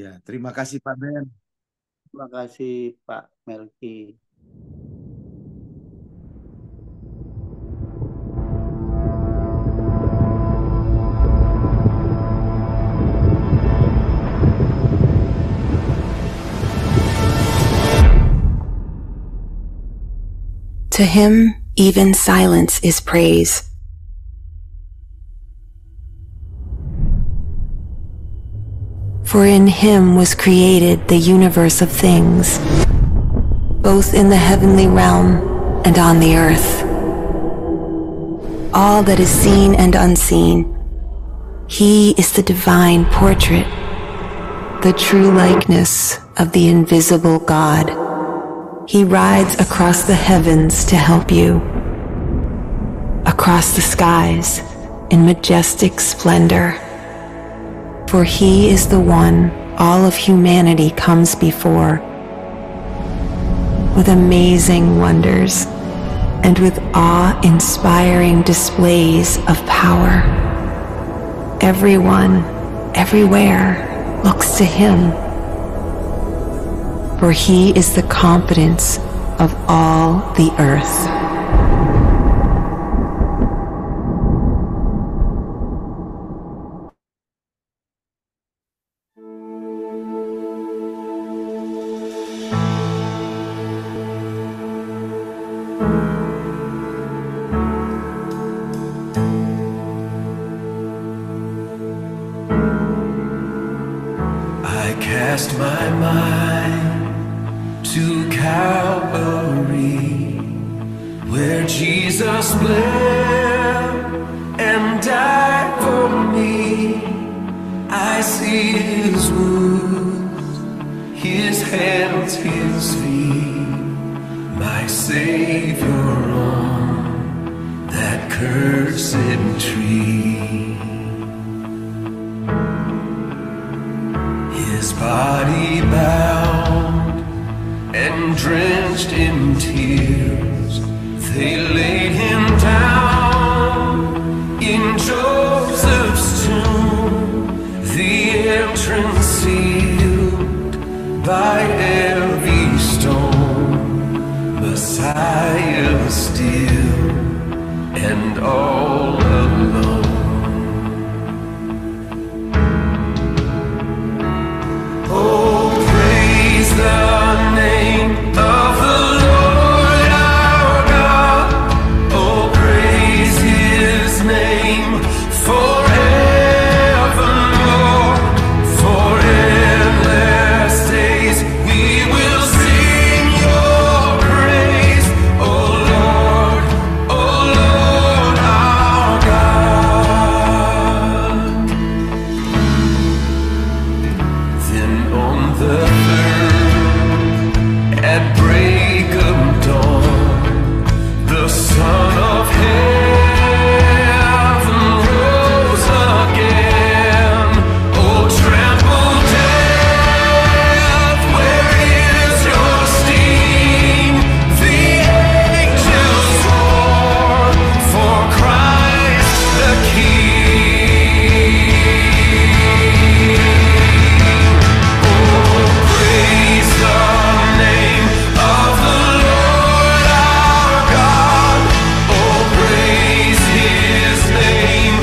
Ya, terima kasih Pak Ben. Terima kasih Pak Melki. To him, even silence is praise. For in him was created the universe of things, both in the heavenly realm and on the earth. All that is seen and unseen, he is the divine portrait, the true likeness of the invisible God. He rides across the heavens to help you, across the skies in majestic splendor. For he is the one all of humanity comes before, with amazing wonders and with awe-inspiring displays of power. Everyone, everywhere, looks to him, for he is the confidence of all the earth. I cast my mind to Calvary, where Jesus bled and died for me. I see his wounds, his hands, his feet, my Savior on that cursed tree. His body bound and drenched in tears, they laid him down in Joseph's tomb, the entrance sealed by every stone. Messiah still and all alone. Oh, praise the name of the Lord our God. Oh, praise his name forevermore. For endless days we will sing your praise. Oh Lord our God. Then on the third, at break of dawn, the Son of Heaven rose again. Oh, trample death, where is your sting? The angels roar for Christ the King. Praise the name of the Lord our God. Oh, praise his name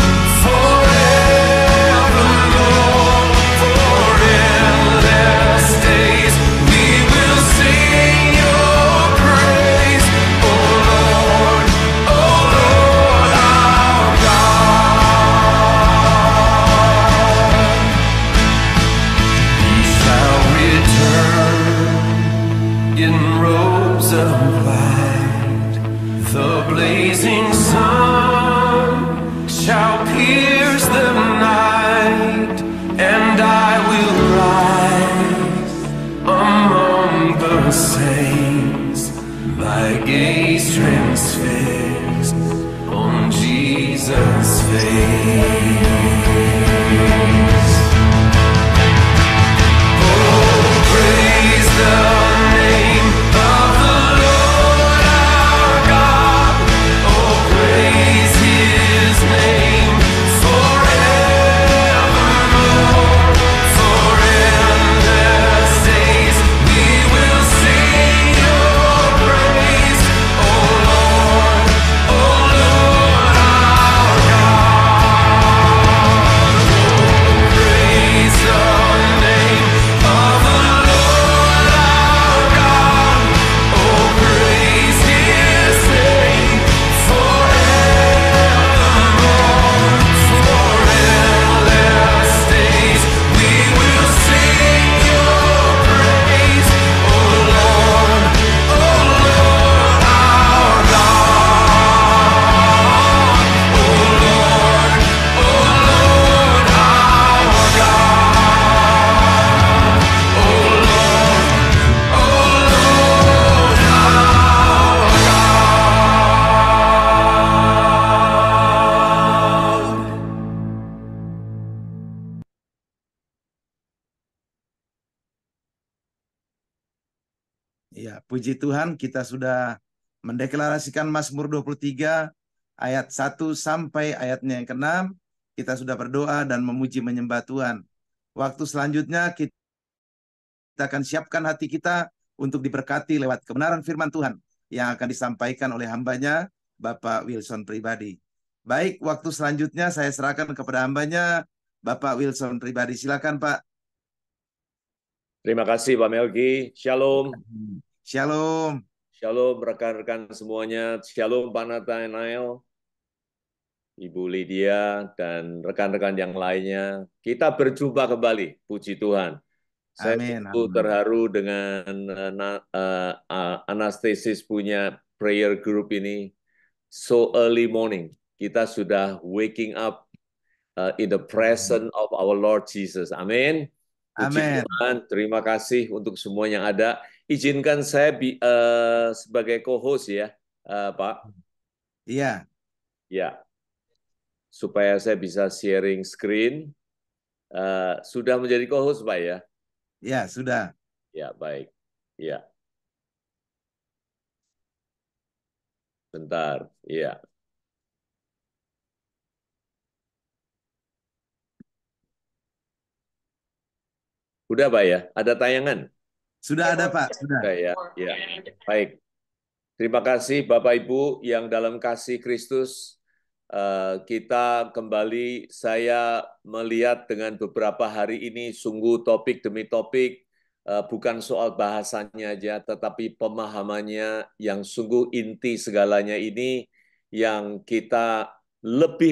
forevermore. For endless days we will sing your praise. Oh Lord our God. He shall return in robes of light. The blazing sun shall pierce the night, and I will rise among the saints, my gaze transfixed on Jesus' face. Oh, praise the name of the Lord. Ya, puji Tuhan kita sudah mendeklarasikan Mazmur 23 ayat 1 sampai ayatnya yang ke-6. Kita sudah berdoa dan memuji menyembah Tuhan. Waktu selanjutnya kita akan siapkan hati kita untuk diberkati lewat kebenaran firman Tuhan yang akan disampaikan oleh hambanya Bapak Wilson pribadi. Baik, waktu selanjutnya saya serahkan kepada hambanya Bapak Wilson pribadi. Silakan Pak. Terima kasih Pak Melki. Shalom. Shalom. Shalom rekan-rekan semuanya. Shalom Pak Nathanael, Ibu Lydia, dan rekan-rekan yang lainnya. Kita berjumpa kembali, puji Tuhan. Saya Amin. sungguh terharu dengan Anastasis punya prayer group ini. So early morning, kita sudah waking up in the presence of our Lord Jesus. Amin. Puji Amin. Tuhan, terima kasih untuk semua yang ada. Izinkan saya sebagai co-host ya, Pak. Iya. Ya, supaya saya bisa sharing screen. Sudah menjadi co-host, Pak ya? Ya, sudah. Ya, baik. Ya. Bentar, ya. Udah, Pak ya? Ada tayangan? Sudah ada, Pak. Sudah. Oke, ya. Ya. Baik. Terima kasih Bapak Ibu yang dalam kasih Kristus. Kita kembali, saya melihat dengan beberapa hari ini sungguh topik demi topik, bukan soal bahasanya aja, tetapi pemahamannya yang sungguh inti segalanya ini, yang kita lebih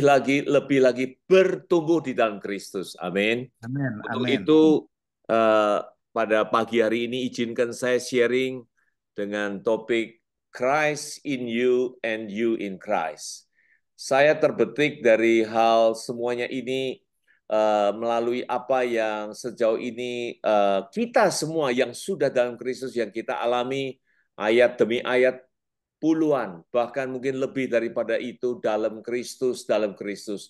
lagi bertumbuh di dalam Kristus. Amin. Amin. Untuk Amin. itu, pada pagi hari ini izinkan saya sharing dengan topik Christ in you and you in Christ. Saya terbetik dari hal semuanya ini melalui apa yang sejauh ini kita semua yang sudah dalam Kristus yang kita alami ayat demi ayat puluhan, bahkan mungkin lebih daripada itu dalam Kristus, dalam Kristus.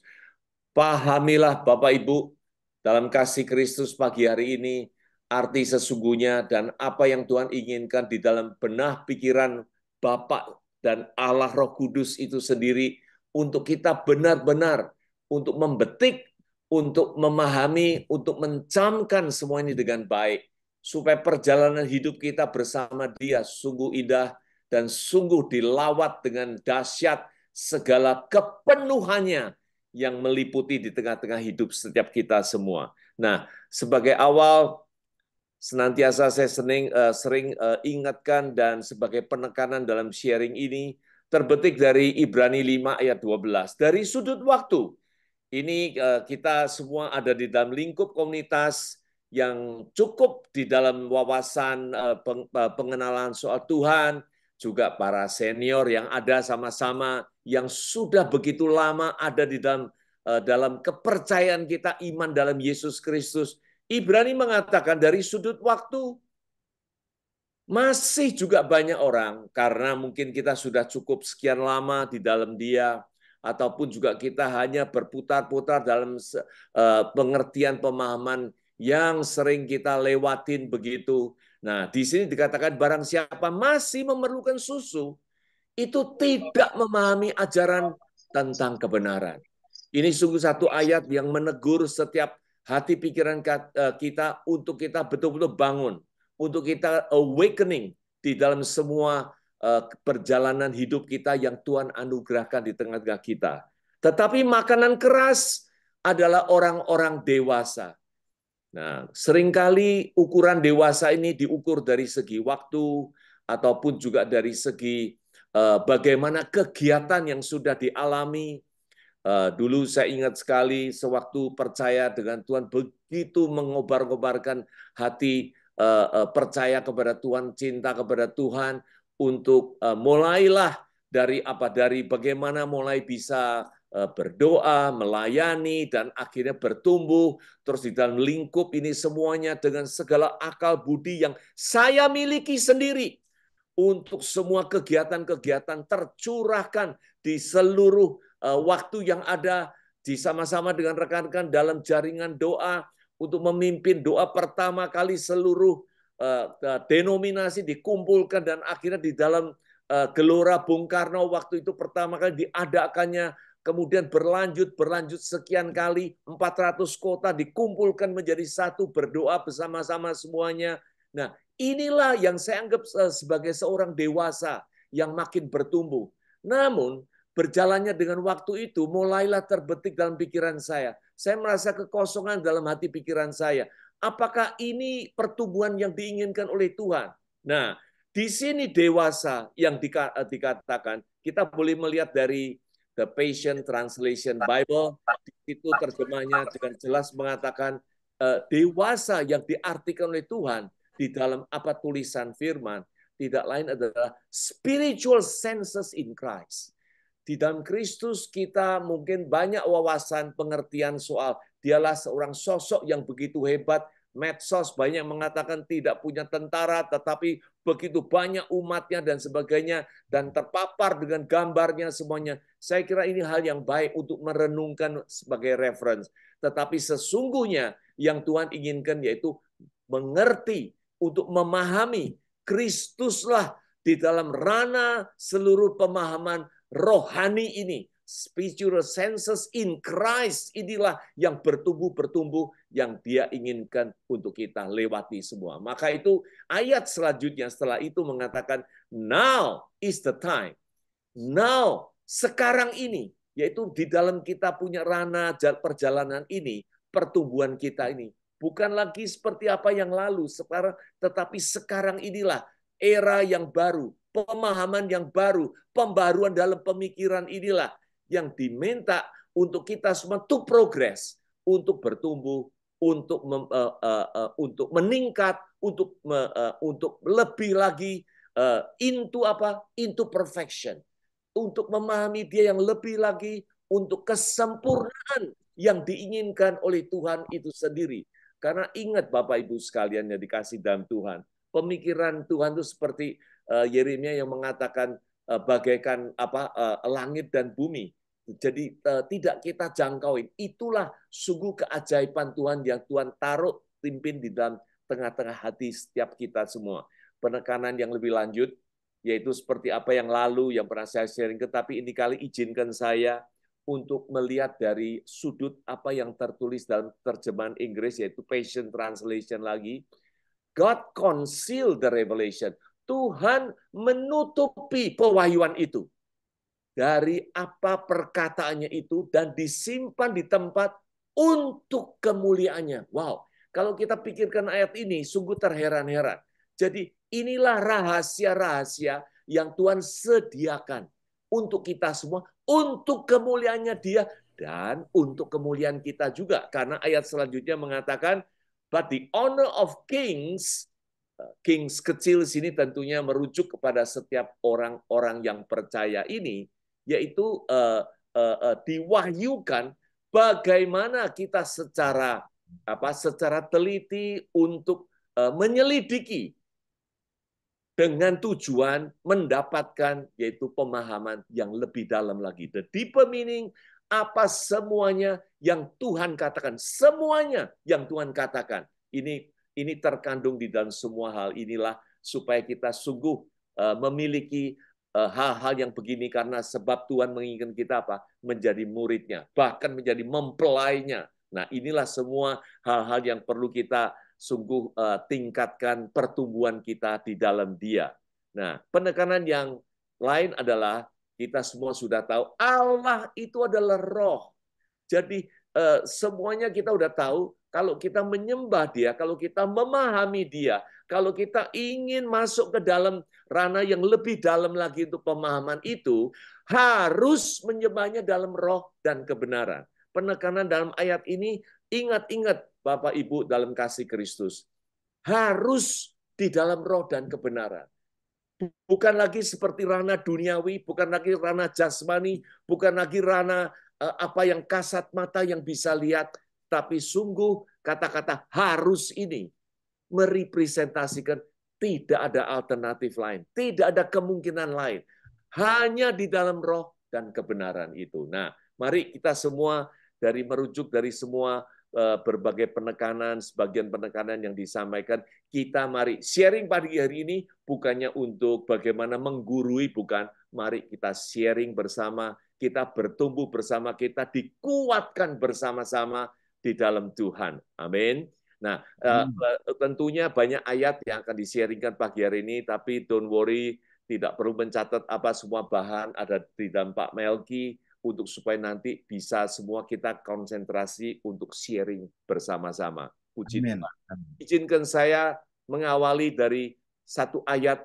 Pahamilah Bapak Ibu, dalam kasih Kristus pagi hari ini, arti sesungguhnya dan apa yang Tuhan inginkan di dalam benah pikiran Bapa dan Allah Roh Kudus itu sendiri untuk kita benar-benar untuk membetik, untuk memahami, untuk mencamkan semua ini dengan baik, supaya perjalanan hidup kita bersama Dia sungguh indah dan sungguh dilawat dengan dahsyat segala kepenuhannya yang meliputi di tengah-tengah hidup setiap kita semua. Nah, sebagai awal, senantiasa saya sering ingatkan dan sebagai penekanan dalam sharing ini, terbetik dari Ibrani 5 ayat 12. Dari sudut waktu, ini kita semua ada di dalam lingkup komunitas yang cukup di dalam wawasan pengenalan soal Tuhan, juga para senior yang ada sama-sama, yang sudah begitu lama ada di dalam kepercayaan kita, iman dalam Yesus Kristus. Ibrani mengatakan dari sudut waktu, masih juga banyak orang, karena mungkin kita sudah cukup sekian lama di dalam Dia, ataupun juga kita hanya berputar-putar dalam pengertian pemahaman yang sering kita lewatin begitu. Nah, di sini dikatakan barang siapa masih memerlukan susu, itu tidak memahami ajaran tentang kebenaran. Ini sungguh satu ayat yang menegur setiap hati pikiran kita untuk kita betul-betul bangun, untuk kita awakening di dalam semua perjalanan hidup kita yang Tuhan anugerahkan di tengah-tengah kita. Tetapi makanan keras adalah orang-orang dewasa. Nah, seringkali ukuran dewasa ini diukur dari segi waktu, ataupun juga dari segi bagaimana kegiatan yang sudah dialami. Dulu saya ingat sekali sewaktu percaya dengan Tuhan, begitu mengobar-ngobarkan hati percaya kepada Tuhan, cinta kepada Tuhan, untuk mulailah dari bagaimana mulai bisa berdoa, melayani, dan akhirnya bertumbuh, terus di dalam lingkup ini semuanya dengan segala akal budi yang saya miliki sendiri, untuk semua kegiatan-kegiatan tercurahkan di seluruh waktu yang ada, sama-sama dengan rekan-rekan dalam jaringan doa, untuk memimpin doa pertama kali seluruh denominasi dikumpulkan dan akhirnya di dalam Gelora Bung Karno waktu itu pertama kali diadakannya, kemudian berlanjut sekian kali, 400 kota dikumpulkan menjadi satu, berdoa bersama-sama semuanya. Nah, inilah yang saya anggap sebagai seorang dewasa yang makin bertumbuh. Namun, berjalannya dengan waktu itu, mulailah terbetik dalam pikiran saya. Saya merasa kekosongan dalam hati pikiran saya. Apakah ini pertumbuhan yang diinginkan oleh Tuhan? Nah, di sini dewasa yang dikatakan, kita boleh melihat dari The Passion Translation Bible, di situ terjemahnya dengan jelas mengatakan dewasa yang diartikan oleh Tuhan di dalam apa tulisan firman, tidak lain adalah spiritual senses in Christ. Di dalam Kristus kita mungkin banyak wawasan, pengertian soal dialah seorang sosok yang begitu hebat. Medsos banyak mengatakan tidak punya tentara, tetapi begitu banyak umatnya dan sebagainya, dan terpapar dengan gambarnya semuanya. Saya kira ini hal yang baik untuk merenungkan sebagai reference. Tetapi sesungguhnya yang Tuhan inginkan yaitu mengerti, untuk memahami Kristuslah di dalam ranah seluruh pemahaman rohani ini. Spiritual senses in Christ, inilah yang bertumbuh, yang Dia inginkan untuk kita lewati semua. Maka itu ayat selanjutnya setelah itu mengatakan, now is the time. Now, sekarang ini, yaitu di dalam kita punya ranah perjalanan ini, pertumbuhan kita ini. Bukan lagi seperti apa yang lalu, sekarang, tetapi sekarang inilah era yang baru, pemahaman yang baru, pembaruan dalam pemikiran inilah yang diminta untuk kita semua to progress, untuk bertumbuh, untuk meningkat, untuk lebih lagi into perfection, untuk memahami Dia yang lebih lagi, untuk kesempurnaan yang diinginkan oleh Tuhan itu sendiri. Karena ingat Bapak Ibu sekalian yang dikasih dalam Tuhan, pemikiran Tuhan itu seperti Yeremia yang mengatakan bagaikan langit dan bumi. Jadi tidak kita jangkauin. Itulah sungguh keajaiban Tuhan yang Tuhan taruh pimpin di dalam tengah-tengah hati setiap kita semua. Penekanan yang lebih lanjut, yaitu seperti apa yang lalu yang pernah saya sharing, tetapi ini kali izinkan saya untuk melihat dari sudut apa yang tertulis dalam terjemahan Inggris, yaitu Passion Translation lagi. God concealed the revelation. Tuhan menutupi pewahyuan itu dari apa perkataannya itu dan disimpan di tempat untuk kemuliaannya. Wow, kalau kita pikirkan ayat ini sungguh terheran-heran. Jadi inilah rahasia-rahasia yang Tuhan sediakan untuk kita semua, untuk kemuliaannya Dia dan untuk kemuliaan kita juga. Karena ayat selanjutnya mengatakan, but the honor of kings, kings kecil sini tentunya merujuk kepada setiap orang-orang yang percaya ini, yaitu diwahyukan bagaimana kita secara teliti untuk menyelidiki dengan tujuan mendapatkan yaitu pemahaman yang lebih dalam lagi. The deeper meaning, apa semuanya yang Tuhan katakan, semuanya yang Tuhan katakan. Ini terkandung di dalam semua hal inilah supaya kita sungguh memiliki hal-hal yang begini karena sebab Tuhan menginginkan kita menjadi muridnya, bahkan menjadi mempelainya. Nah, inilah semua hal-hal yang perlu kita sungguh tingkatkan pertumbuhan kita di dalam Dia. Nah, penekanan yang lain adalah kita semua sudah tahu Allah itu adalah roh. Jadi semuanya kita udah tahu, kalau kita menyembah Dia, kalau kita memahami Dia, kalau kita ingin masuk ke dalam ranah yang lebih dalam lagi untuk pemahaman itu, harus menyembahnya dalam roh dan kebenaran. Penekanan dalam ayat ini, ingat-ingat Bapak Ibu dalam kasih Kristus, harus di dalam roh dan kebenaran. Bukan lagi seperti ranah duniawi, bukan lagi ranah jasmani, bukan lagi ranah apa yang kasat mata yang bisa lihat, tapi sungguh kata-kata harus ini merepresentasikan tidak ada alternatif lain, tidak ada kemungkinan lain, hanya di dalam roh dan kebenaran itu. Nah, mari kita semua merujuk dari semua berbagai penekanan, sebagian penekanan yang disampaikan, kita mari sharing pagi hari ini bukannya untuk bagaimana menggurui, bukan. Mari kita sharing bersama, kita bertumbuh bersama, kita dikuatkan bersama-sama di dalam Tuhan. Amin. Nah, tentunya banyak ayat yang akan di-sharingkan pagi hari ini, tapi don't worry, tidak perlu mencatat apa semua bahan ada di dalam Pak Melki, untuk supaya nanti bisa semua kita konsentrasi untuk sharing bersama-sama. Puji Amin. Tuhan. Izinkan saya mengawali dari satu ayat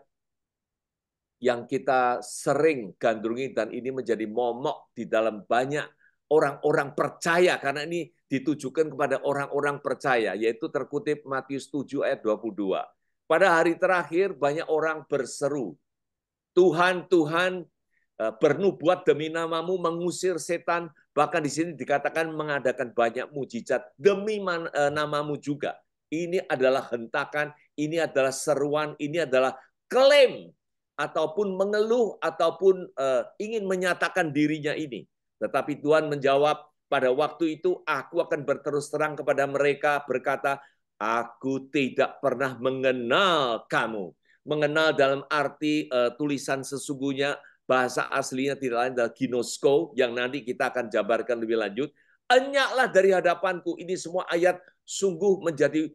yang kita sering gandrungi, dan ini menjadi momok di dalam banyak orang-orang percaya, karena ini ditujukan kepada orang-orang percaya, yaitu terkutip Matius 7 ayat 22. Pada hari terakhir banyak orang berseru, Tuhan, Tuhan, bernubuat demi namamu, mengusir setan, bahkan di sini dikatakan mengadakan banyak mujizat demi namamu juga. Ini adalah hentakan, ini adalah seruan, ini adalah klaim, ataupun mengeluh, ataupun ingin menyatakan dirinya ini. Tetapi Tuhan menjawab, pada waktu itu aku akan berterus terang kepada mereka, berkata, aku tidak pernah mengenal kamu. Mengenal dalam arti tulisan sesungguhnya, bahasa aslinya tidak lain adalah ginosko, yang nanti kita akan jabarkan lebih lanjut. Enyaklah dari hadapanku. Ini semua ayat sungguh menjadi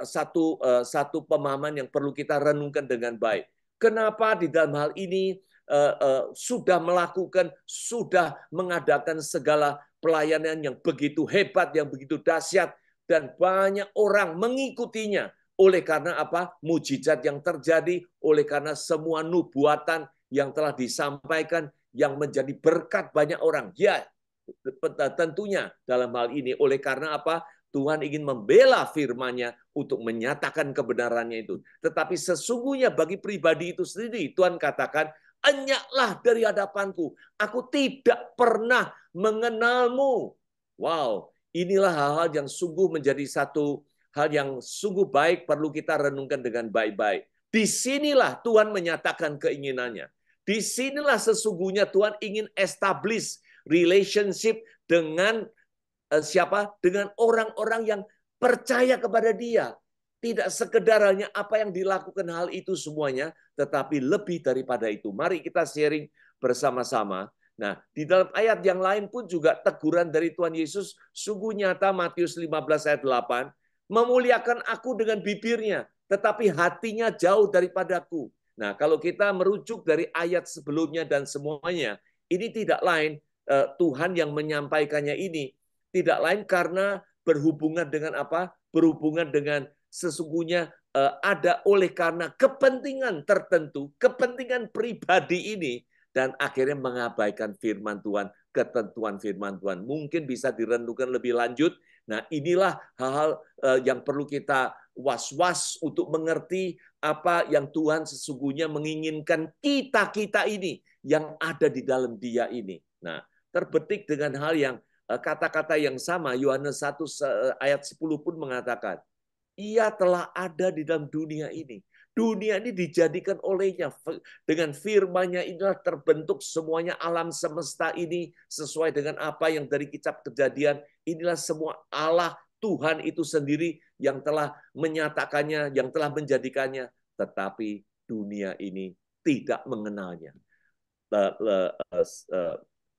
satu pemahaman yang perlu kita renungkan dengan baik. Kenapa di dalam hal ini sudah melakukan, sudah mengadakan segala pelayanan yang begitu hebat, yang begitu dahsyat, dan banyak orang mengikutinya. Oleh karena apa? Mujizat yang terjadi, oleh karena semua nubuatan yang telah disampaikan, yang menjadi berkat banyak orang. Ya, tentunya dalam hal ini, oleh karena apa? Tuhan ingin membela firman-Nya untuk menyatakan kebenarannya itu. Tetapi sesungguhnya bagi pribadi itu sendiri, Tuhan katakan, enyaklah dari hadapanku. Aku tidak pernah mengenalmu. Wow, inilah hal-hal yang sungguh menjadi satu hal yang sungguh baik, perlu kita renungkan dengan baik-baik. Disinilah Tuhan menyatakan keinginannya. Disinilah sesungguhnya Tuhan ingin establish relationship dengan siapa? Dengan orang-orang yang percaya kepada Dia. Tidak sekedar hanya apa yang dilakukan hal itu semuanya, tetapi lebih daripada itu. Mari kita sharing bersama-sama. Nah, di dalam ayat yang lain pun juga teguran dari Tuhan Yesus sungguh nyata. Matius 15 ayat 8, memuliakan aku dengan bibirnya, tetapi hatinya jauh daripadaku. Nah, kalau kita merujuk dari ayat sebelumnya dan semuanya, ini tidak lain, Tuhan yang menyampaikannya ini, tidak lain karena berhubungan dengan apa? Berhubungan dengan sesungguhnya ada oleh karena kepentingan tertentu, kepentingan pribadi ini, dan akhirnya mengabaikan firman Tuhan, ketentuan firman Tuhan. Mungkin bisa direnungkan lebih lanjut. Nah, inilah hal-hal yang perlu kita was-was untuk mengerti apa yang Tuhan sesungguhnya menginginkan kita ini yang ada di dalam Dia ini. Nah, terbetik dengan hal yang kata-kata yang sama, Yohanes 1 ayat 10 pun mengatakan, Ia telah ada di dalam dunia ini. Dunia ini dijadikan olehnya. Dengan firman-Nya inilah terbentuk semuanya alam semesta ini sesuai dengan apa yang dari kitab Kejadian. Inilah semua Allah Tuhan itu sendiri yang telah menyatakannya, yang telah menjadikannya. Tetapi dunia ini tidak mengenalnya.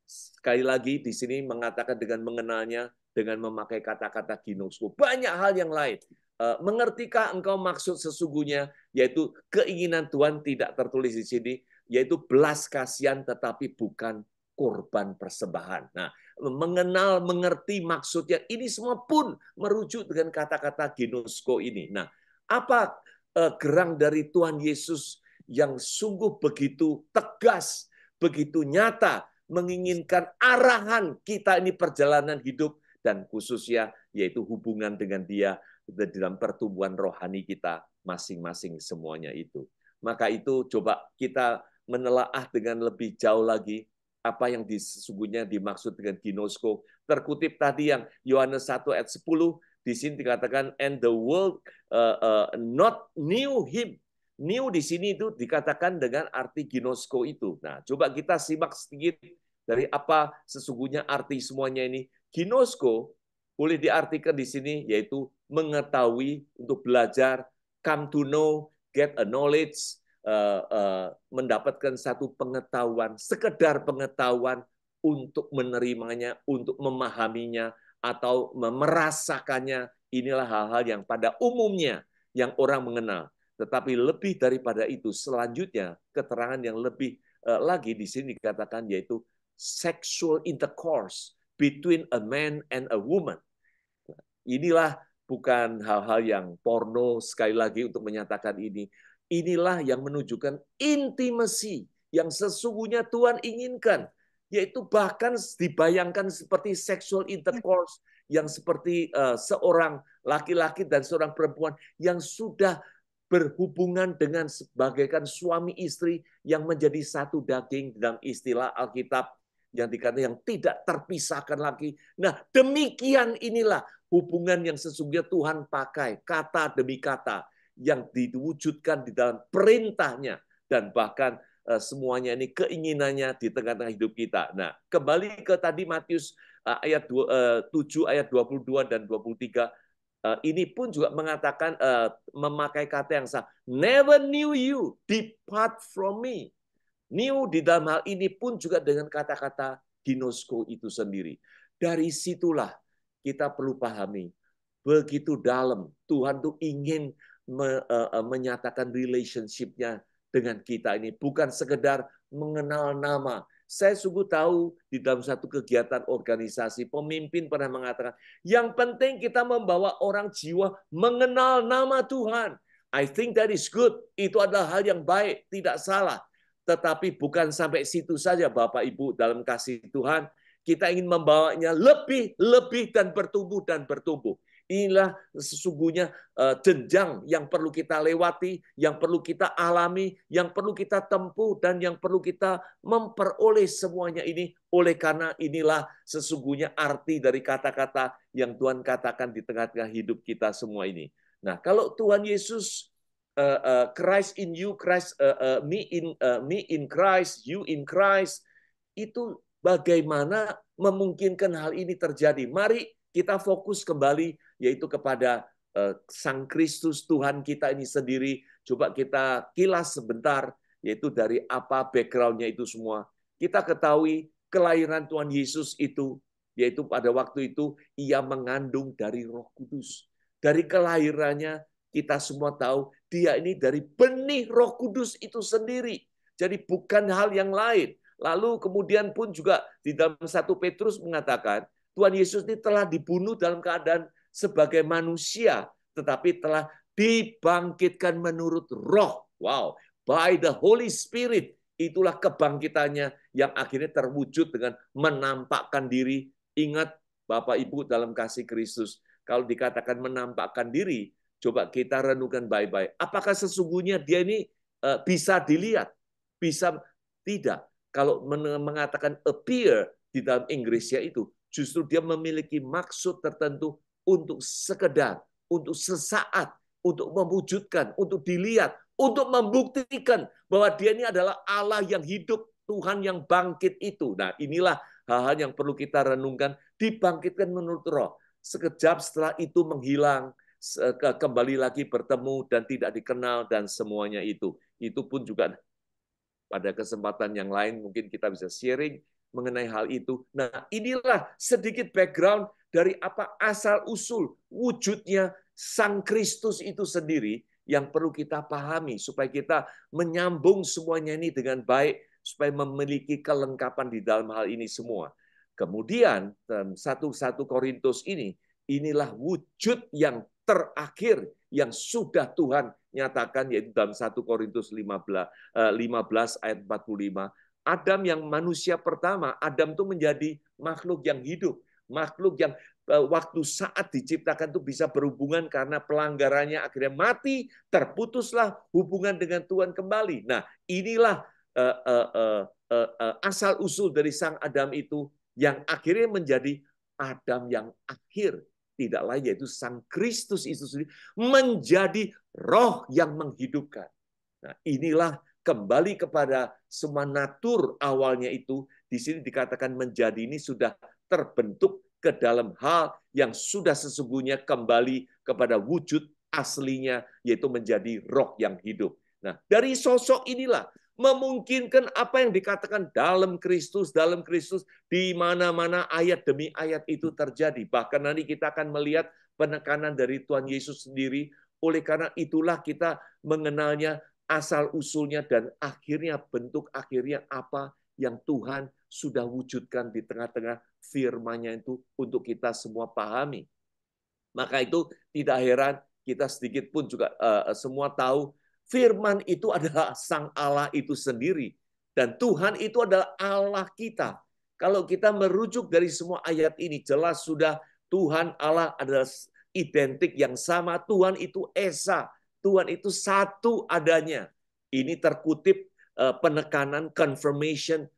Sekali lagi di sini mengatakan dengan mengenalnya, dengan memakai kata-kata ginosko. Banyak hal yang lain. Mengertikah engkau maksud sesungguhnya, yaitu keinginan Tuhan tidak tertulis di sini, yaitu belas kasihan tetapi bukan korban persembahan. Nah, mengenal, mengerti maksudnya, ini semua pun merujuk dengan kata-kata ginosko ini. Nah, apa gerang dari Tuhan Yesus yang sungguh begitu tegas, begitu nyata, menginginkan arahan kita ini perjalanan hidup, dan khususnya yaitu hubungan dengan Dia dalam pertumbuhan rohani kita masing-masing semuanya itu. Maka itu coba kita menelaah dengan lebih jauh lagi apa yang sesungguhnya dimaksud dengan ginosko. Terkutip tadi yang Yohanes 1 ayat 10, di sini dikatakan and the world not knew him. New di sini itu dikatakan dengan arti ginosko itu. Nah, coba kita simak sedikit dari apa sesungguhnya arti semuanya ini. Ginosko boleh diartikan di sini yaitu mengetahui, untuk belajar, come to know, get a knowledge, mendapatkan satu pengetahuan, sekedar pengetahuan untuk menerimanya, untuk memahaminya, atau merasakannya. Inilah hal-hal yang pada umumnya yang orang mengenal. Tetapi lebih daripada itu, selanjutnya keterangan yang lebih lagi di sini dikatakan yaitu sexual intercourse between a man and a woman. Inilah bukan hal-hal yang porno, sekali lagi untuk menyatakan ini. Inilah yang menunjukkan intimasi yang sesungguhnya Tuhan inginkan. Yaitu bahkan dibayangkan seperti sexual intercourse yang seperti seorang laki-laki dan seorang perempuan yang sudah berhubungan dengan sebagaikan suami istri yang menjadi satu daging dalam istilah Alkitab yang dikatakan yang tidak terpisahkan lagi. Nah, demikian inilah hubungan yang sesungguhnya Tuhan pakai, kata demi kata, yang diwujudkan di dalam perintahnya, dan bahkan semuanya ini keinginannya di tengah-tengah hidup kita. Nah, kembali ke tadi Matius ayat 7, ayat 22 dan 23, ini pun juga mengatakan, memakai kata yang sama, never knew you, depart from me. New di dalam hal ini pun juga dengan kata-kata ginosko itu sendiri. Dari situlah kita perlu pahami, begitu dalam Tuhan tuh ingin menyatakan relationship-nya dengan kita ini. Bukan sekedar mengenal nama. Saya sungguh tahu di dalam satu kegiatan organisasi, pemimpin pernah mengatakan, yang penting kita membawa orang jiwa mengenal nama Tuhan. I think that is good. Itu adalah hal yang baik, tidak salah. Tetapi bukan sampai situ saja Bapak Ibu dalam kasih Tuhan. Kita ingin membawanya lebih, dan bertumbuh. Inilah sesungguhnya jenjang yang perlu kita lewati, yang perlu kita alami, yang perlu kita tempuh, dan yang perlu kita memperoleh semuanya ini. Oleh karena inilah sesungguhnya arti dari kata-kata yang Tuhan katakan di tengah-tengah hidup kita semua ini. Nah, kalau Tuhan Yesus Christ in you, Christ me in Christ, you in Christ, itu bagaimana memungkinkan hal ini terjadi? Mari kita fokus kembali yaitu kepada Sang Kristus Tuhan kita ini sendiri. Coba kita kilas sebentar yaitu dari apa background-nya itu semua. Kita ketahui kelahiran Tuhan Yesus itu yaitu pada waktu itu ia mengandung dari Roh Kudus. Dari kelahirannya kita semua tahu dia ini dari benih Roh Kudus itu sendiri. Jadi bukan hal yang lain. Lalu kemudian pun juga di dalam 1 Petrus mengatakan Tuhan Yesus ini telah dibunuh dalam keadaan sebagai manusia, tetapi telah dibangkitkan menurut Roh. Wow, by the Holy Spirit. Itulah kebangkitannya yang akhirnya terwujud dengan menampakkan diri. Ingat Bapak Ibu dalam kasih Kristus, kalau dikatakan menampakkan diri, coba kita renungkan baik-baik. Apakah sesungguhnya dia ini bisa dilihat? Bisa tidak. Kalau mengatakan appear di dalam Inggrisnya itu, justru dia memiliki maksud tertentu untuk sekedar, untuk sesaat, untuk mewujudkan, untuk dilihat, untuk membuktikan bahwa dia ini adalah Allah yang hidup, Tuhan yang bangkit itu. Nah, inilah hal-hal yang perlu kita renungkan, dibangkitkan menurut Roh. Sekejap setelah itu menghilang, kembali lagi bertemu dan tidak dikenal dan semuanya itu. Itu pun juga pada kesempatan yang lain mungkin kita bisa sharing mengenai hal itu. Nah, inilah sedikit background dari apa asal-usul wujudnya Sang Kristus itu sendiri yang perlu kita pahami supaya kita menyambung semuanya ini dengan baik, supaya memiliki kelengkapan di dalam hal ini semua. Kemudian 1 Korintus ini, inilah wujud yang terakhir yang sudah Tuhan nyatakan, yaitu dalam 1 Korintus 15 ayat 45. Adam yang manusia pertama, Adam itu menjadi makhluk yang hidup, makhluk yang waktu saat diciptakan itu bisa berhubungan karena pelanggarannya akhirnya mati, terputuslah hubungan dengan Tuhan kembali. Nah, inilah asal-usul dari Sang Adam itu yang akhirnya menjadi Adam yang akhir. Tidak lain yaitu Sang Kristus itu sendiri menjadi roh yang menghidupkan. Nah, inilah kembali kepada semua natur awalnya itu. Di sini dikatakan menjadi ini sudah terbentuk ke dalam hal yang sudah sesungguhnya kembali kepada wujud aslinya, yaitu menjadi roh yang hidup. Nah, dari sosok inilah memungkinkan apa yang dikatakan dalam Kristus, di mana-mana ayat demi ayat itu terjadi. Bahkan nanti kita akan melihat penekanan dari Tuhan Yesus sendiri. Oleh karena itulah kita mengenalnya asal-usulnya dan akhirnya bentuk akhirnya apa yang Tuhan sudah wujudkan di tengah-tengah firman-Nya itu untuk kita semua pahami. Maka itu tidak heran kita sedikit pun juga semua tahu firman itu adalah Sang Allah itu sendiri. Dan Tuhan itu adalah Allah kita. Kalau kita merujuk dari semua ayat ini, jelas sudah Tuhan Allah adalah identik yang sama. Tuhan itu Esa. Tuhan itu satu adanya. Ini terkutip penekanan, confirmation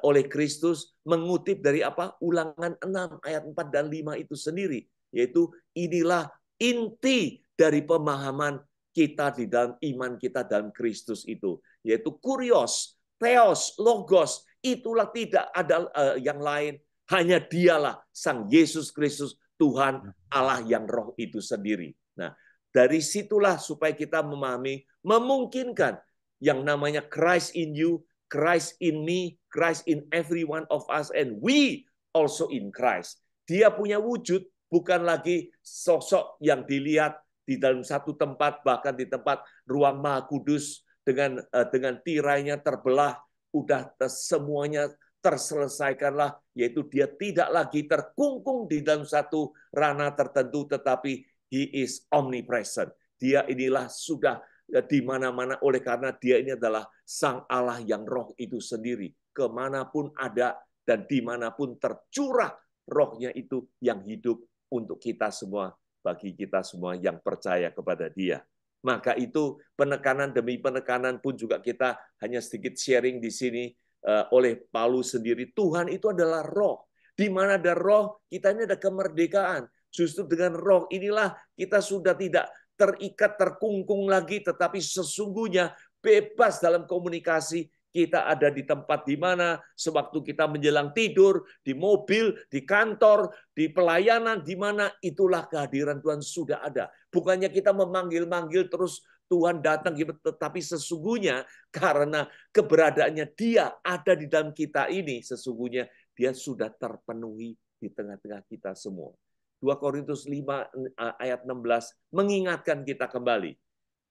oleh Kristus, mengutip dari apa? Ulangan 6 ayat 4 dan 5 itu sendiri. Yaitu inilah inti dari pemahaman kita di dalam iman kita dalam Kristus itu, yaitu kurios, theos, logos, itulah tidak ada yang lain, hanya dialah Sang Yesus Kristus, Tuhan Allah yang roh itu sendiri. Nah, dari situlah supaya kita memahami, memungkinkan yang namanya Christ in you, Christ in me, Christ in every one of us, and we also in Christ. Dia punya wujud, bukan lagi sosok yang dilihat di dalam satu tempat, bahkan di tempat ruang Maha Kudus dengan tirainya terbelah, udah semuanya terselesaikanlah, yaitu dia tidak lagi terkungkung di dalam satu ranah tertentu, tetapi he is omnipresent. Dia inilah sudah di mana-mana, oleh karena dia ini adalah Sang Allah yang roh itu sendiri. Kemanapun ada dan dimanapun tercurah rohnya itu yang hidup untuk kita semua, bagi kita semua yang percaya kepada Dia. Maka itu penekanan demi penekanan pun juga kita hanya sedikit sharing di sini oleh Paulus sendiri. Tuhan itu adalah roh. Di mana ada roh, kita ini ada kemerdekaan. Justru dengan roh inilah kita sudah tidak terikat, terkungkung lagi, tetapi sesungguhnya bebas dalam komunikasi. Kita ada di tempat di mana sewaktu kita menjelang tidur, di mobil, di kantor, di pelayanan, di mana itulah kehadiran Tuhan sudah ada. Bukannya kita memanggil-manggil terus Tuhan datang, tetapi sesungguhnya karena keberadaannya Dia ada di dalam kita ini, sesungguhnya Dia sudah terpenuhi di tengah-tengah kita semua. 2 Korintus 5 ayat 16 mengingatkan kita kembali.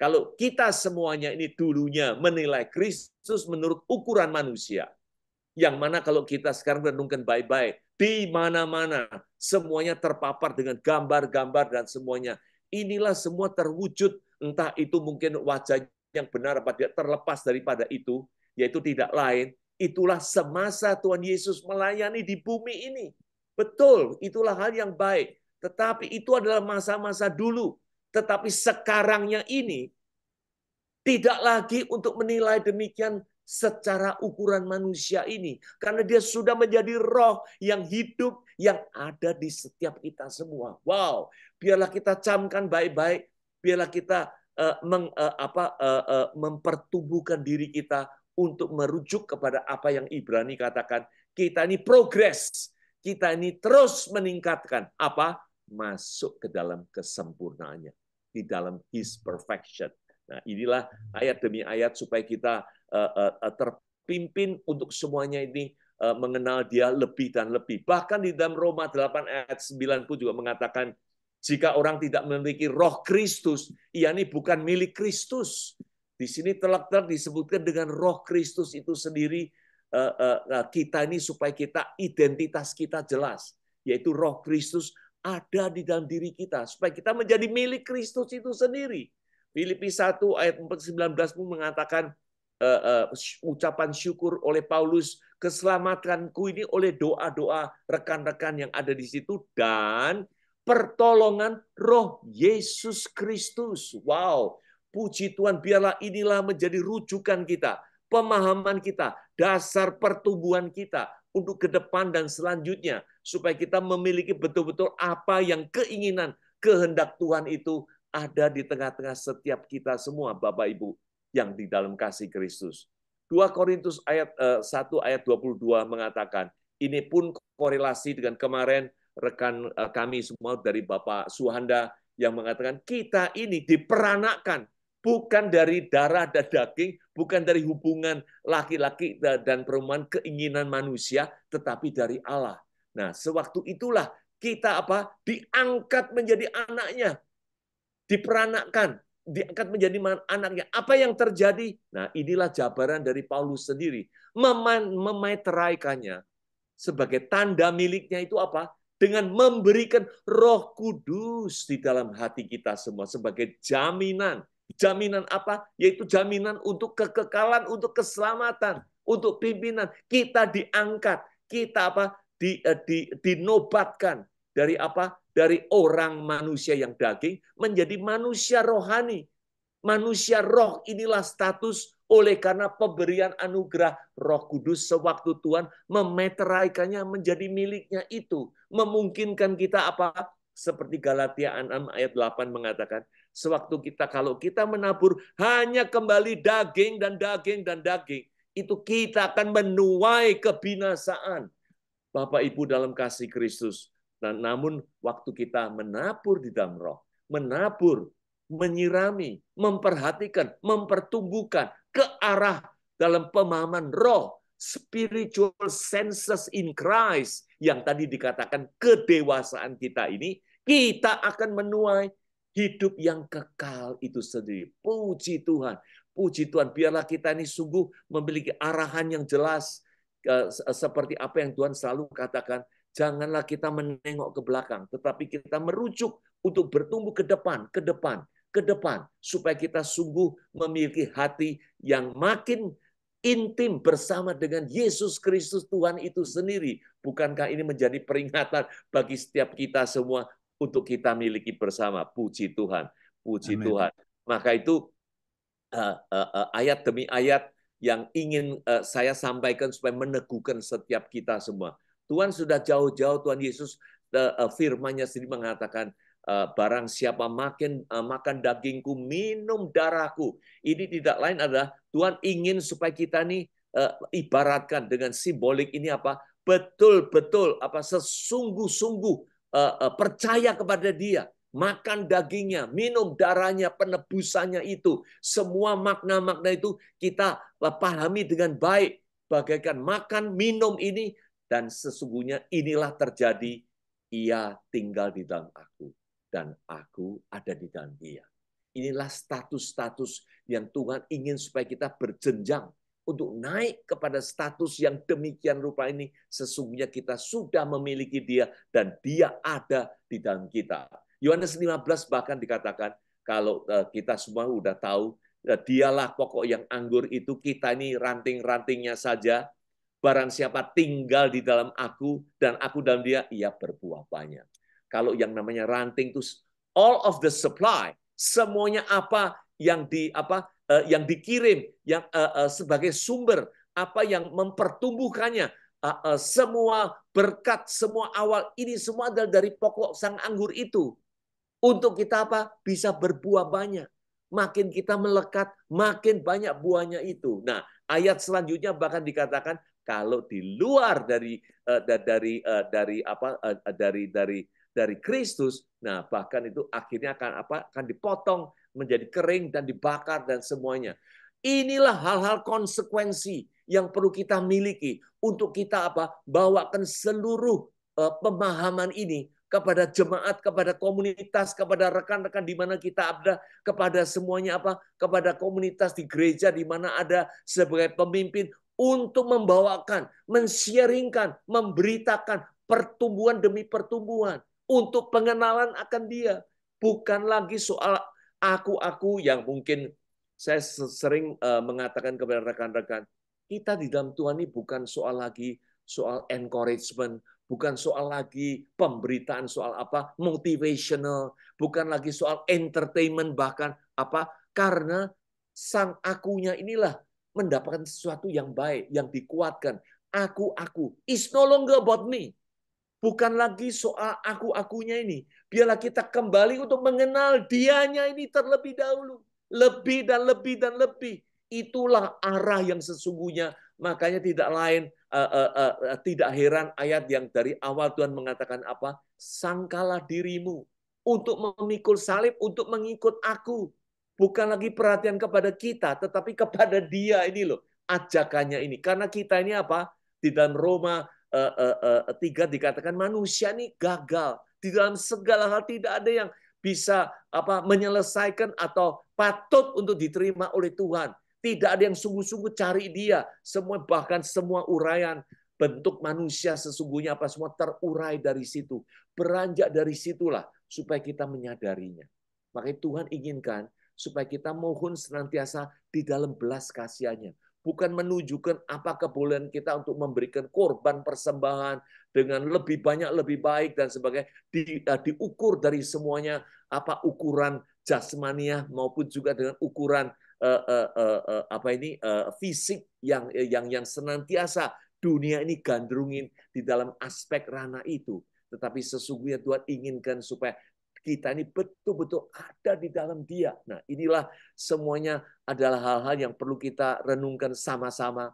Kalau kita semuanya ini dulunya menilai Kristus menurut ukuran manusia, yang mana kalau kita sekarang renungkan baik-baik, di mana-mana semuanya terpapar dengan gambar-gambar dan semuanya. Inilah semua terwujud, entah itu mungkin wajah yang benar apa tidak, terlepas daripada itu, yaitu tidak lain, itulah semasa Tuhan Yesus melayani di bumi ini. Betul, itulah hal yang baik. Tetapi itu adalah masa-masa dulu. Tetapi sekarangnya ini tidak lagi untuk menilai demikian secara ukuran manusia ini. Karena dia sudah menjadi roh yang hidup, yang ada di setiap kita semua. Wow, biarlah kita camkan baik-baik, biarlah kita mempertumbuhkan diri kita untuk merujuk kepada apa yang Ibrani katakan. Kita ini progres, kita ini terus meningkatkan. Apa? Masuk ke dalam kesempurnaannya, di dalam His perfection. Nah, inilah ayat demi ayat supaya kita terpimpin untuk semuanya ini mengenal Dia lebih dan lebih. Bahkan di dalam Roma 8 ayat 9 pun juga mengatakan, jika orang tidak memiliki roh Kristus, ia ini bukan milik Kristus. Di sini telah disebutkan dengan roh Kristus itu sendiri, kita ini supaya kita identitas kita jelas, yaitu roh Kristus ada di dalam diri kita, supaya kita menjadi milik Kristus itu sendiri. Filipi 1 ayat 19 pun mengatakan ucapan syukur oleh Paulus, keselamatanku ini oleh doa-doa rekan-rekan yang ada di situ dan pertolongan roh Yesus Kristus. Wow, puji Tuhan, biarlah inilah menjadi rujukan kita, pemahaman kita, dasar pertumbuhan kita untuk ke depan dan selanjutnya, supaya kita memiliki betul-betul apa yang keinginan, kehendak Tuhan itu ada di tengah-tengah setiap kita semua, Bapak Ibu, yang di dalam kasih Kristus. 2 Korintus ayat 1 ayat 22 mengatakan, ini pun korelasi dengan kemarin rekan kami semua dari Bapak Suhanda yang mengatakan kita ini diperanakkan bukan dari darah dan daging, bukan dari hubungan laki-laki dan perempuan keinginan manusia, tetapi dari Allah. Nah, sewaktu itulah kita diangkat menjadi anaknya, diperanakkan, diangkat menjadi anaknya. Apa yang terjadi? Nah, inilah jabaran dari Paulus sendiri. Memeteraikannya sebagai tanda miliknya itu apa? Dengan memberikan Roh Kudus di dalam hati kita semua sebagai jaminan. Jaminan apa? Yaitu jaminan untuk kekekalan, untuk keselamatan, untuk pimpinan. Kita diangkat, kita dinobatkan dari apa? Dari orang manusia yang daging menjadi manusia rohani. Manusia roh, inilah status oleh karena pemberian anugerah Roh Kudus sewaktu Tuhan memeteraikannya menjadi miliknya itu. Memungkinkan kita apa? Seperti Galatia 6 ayat 8 mengatakan, sewaktu kalau kita menabur hanya kembali daging dan daging dan daging, itu kita akan menuai kebinasaan. Bapak Ibu dalam kasih Kristus. Namun waktu kita menabur di dalam roh, menabur, menyirami, memperhatikan, mempertumbuhkan ke arah dalam pemahaman roh, spiritual senses in Christ, yang tadi dikatakan kedewasaan kita ini, kita akan menuai hidup yang kekal itu sendiri. Puji Tuhan, puji Tuhan. Biarlah kita ini sungguh memiliki arahan yang jelas, seperti apa yang Tuhan selalu katakan. Janganlah kita menengok ke belakang, tetapi kita merujuk untuk bertumbuh ke depan, ke depan, ke depan, supaya kita sungguh memiliki hati yang makin intim bersama dengan Yesus Kristus Tuhan itu sendiri. Bukankah ini menjadi peringatan bagi setiap kita semua untuk kita miliki bersama? Puji Tuhan, puji Amin. Tuhan. Maka itu ayat demi ayat yang ingin saya sampaikan supaya meneguhkan setiap kita semua. Tuhan sudah jauh-jauh, Tuhan Yesus firman-Nya sendiri mengatakan, barang siapa makan dagingku, minum darahku. Ini tidak lain adalah Tuhan ingin supaya kita nih ibaratkan dengan simbolik ini apa? Betul-betul sesungguh-sungguh percaya kepada Dia. Makan dagingnya, minum darahnya, penebusannya itu. Semua makna-makna itu kita pahami dengan baik. Bagaikan makan, minum ini, dan sesungguhnya inilah terjadi, Ia tinggal di dalam aku, dan aku ada di dalam Dia. Inilah status-status yang Tuhan ingin supaya kita berjenjang untuk naik kepada status yang demikian rupa ini. Sesungguhnya kita sudah memiliki Dia, dan Dia ada di dalam kita. Yohanes 15 bahkan dikatakan, kalau kita semua udah tahu, Dialah pokok yang anggur itu, kita ini ranting-rantingnya saja. Barang siapa tinggal di dalam aku dan aku dalam dia, ia berbuah banyak. Kalau yang namanya ranting itu all of the supply, semuanya apa yang dikirim, yang sebagai sumber, apa yang mempertumbuhkannya, semua berkat, semua awal ini semua adalah dari pokok sang anggur itu. Untuk kita bisa berbuah banyak. Makin kita melekat, makin banyak buahnya itu. Nah, ayat selanjutnya bahkan dikatakan, kalau di luar dari Kristus, nah bahkan itu akhirnya akan dipotong menjadi kering dan dibakar dan semuanya. Inilah hal-hal konsekuensi yang perlu kita miliki untuk kita bawakan seluruh pemahaman ini kepada jemaat, kepada komunitas, kepada rekan-rekan di mana kita ada, kepada semuanya kepada komunitas di gereja di mana ada sebagai pemimpin, untuk membawakan, men-sharingkan, memberitakan pertumbuhan demi pertumbuhan untuk pengenalan akan Dia. Bukan lagi soal aku yang mungkin saya sering mengatakan kepada rekan-rekan, kita di dalam Tuhan ini bukan soal encouragement, bukan soal lagi pemberitaan soal motivational, bukan lagi soal entertainment bahkan karena sang akunya inilah mendapatkan sesuatu yang baik, yang dikuatkan. Aku. It's no longer about me. Bukan lagi soal aku-akunya ini. Biarlah kita kembali untuk mengenal Dianya ini terlebih dahulu. Lebih dan lebih dan lebih. Itulah arah yang sesungguhnya. Makanya tidak lain tidak heran ayat yang dari awal Tuhan mengatakan apa? Sangkalah dirimu untuk memikul salib, untuk mengikut aku. Bukan lagi perhatian kepada kita, tetapi kepada Dia ini loh, ajakannya ini. Karena kita ini apa? Di dalam Roma 3 dikatakan manusia ini gagal. Di dalam segala hal tidak ada yang bisa menyelesaikan atau patut untuk diterima oleh Tuhan. Tidak ada yang sungguh-sungguh cari Dia. Semua, bahkan semua uraian bentuk manusia sesungguhnya semua terurai dari situ. Beranjak dari situlah supaya kita menyadarinya. Makanya Tuhan inginkan supaya kita mohon senantiasa di dalam belas kasihannya. Bukan menunjukkan apa kebolehan kita untuk memberikan korban persembahan dengan lebih banyak, lebih baik dan sebagainya. Diukur dari semuanya, ukuran jasmaniah maupun juga dengan ukuran fisik yang senantiasa dunia ini gandrungin di dalam aspek ranah itu. Tetapi sesungguhnya Tuhan inginkan supaya kita ini betul-betul ada di dalam Dia. Nah, inilah semuanya adalah hal-hal yang perlu kita renungkan sama-sama.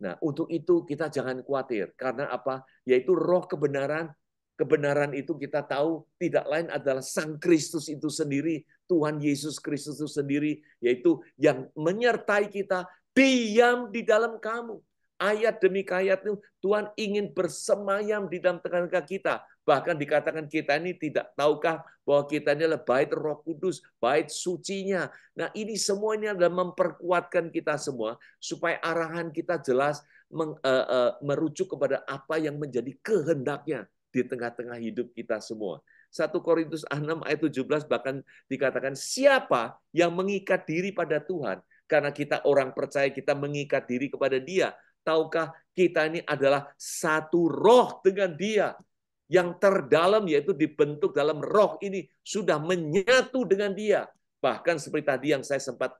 Nah, untuk itu kita jangan khawatir. Karena apa? Yaitu roh kebenaran. Kebenaran itu kita tahu tidak lain adalah Sang Kristus itu sendiri, Tuhan Yesus Kristus itu sendiri, yaitu yang menyertai kita, diam di dalam kamu. Ayat demi ayat itu Tuhan ingin bersemayam di dalam tengah-tengah kita. Bahkan dikatakan kita ini tidak tahukah bahwa kita ini adalah bait Roh Kudus, bait sucinya. Nah, ini semua ini adalah memperkuatkan kita semua supaya arahan kita jelas merujuk kepada apa yang menjadi kehendaknya di tengah-tengah hidup kita semua. 1 Korintus 6 ayat 17 bahkan dikatakan siapa yang mengikat diri pada Tuhan, karena kita orang percaya kita mengikat diri kepada Dia. Tahukah kita ini adalah satu roh dengan Dia. Yang terdalam yaitu dibentuk dalam roh ini sudah menyatu dengan Dia. Bahkan seperti tadi yang saya sempat